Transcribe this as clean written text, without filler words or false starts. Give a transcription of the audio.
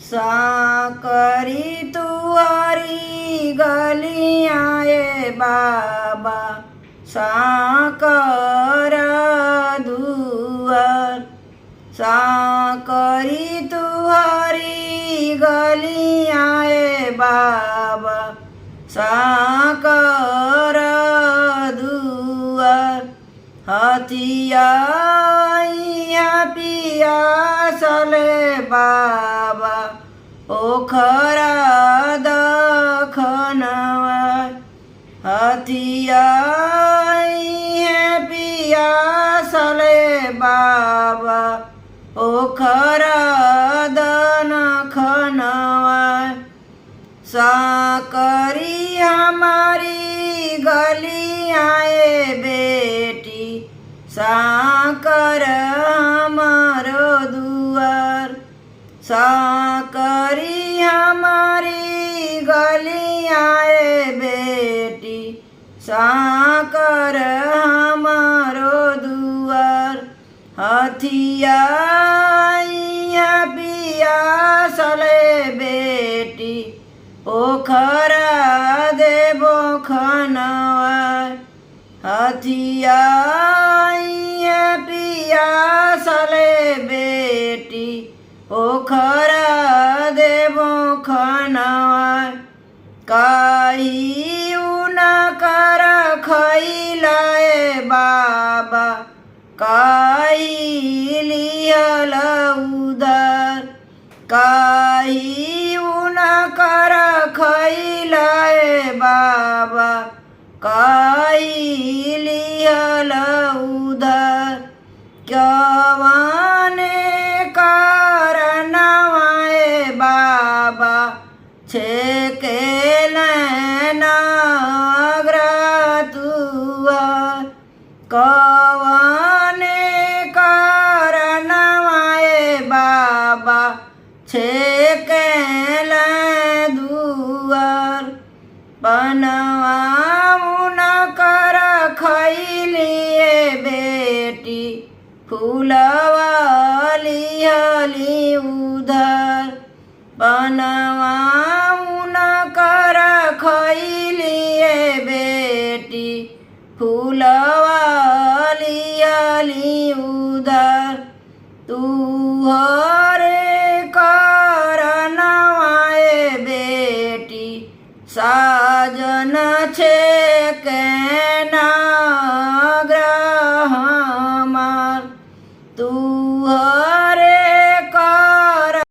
साकरी तुअरी गलियाए बाबा साकर दुआर साकरी तुअरी गलियाए बाबा साकर दुआर हथिया पिया सले बाबा ओखरा दखनवार हथिया पिया सले बाबा ओखरा दन खनवार साकरी हमारी गलियाए बेटी साकर हमारो दुआर साकरी हमारी गलियाए बेटी साकर हमारो दुआर हथिया पिया सले बेटी ओखरा देबो खनवार हथिया पिया सले बेटी ओखरा देबो खनवार काई उना कर खैलाए बाबा काई लियल उदर काई उना कर खैलाए बाबा काई लियल उदर क्यवाने कारणवाए बाबा छेके नग्र तुअर कवाने कारणवाए बाबा छेके दुआर बनवा मुना कर खैलिए बेटी फूलवा लिहली उधर बनवा मुना कर खैलिए बेटी फूलवा लिहली उधर तू हो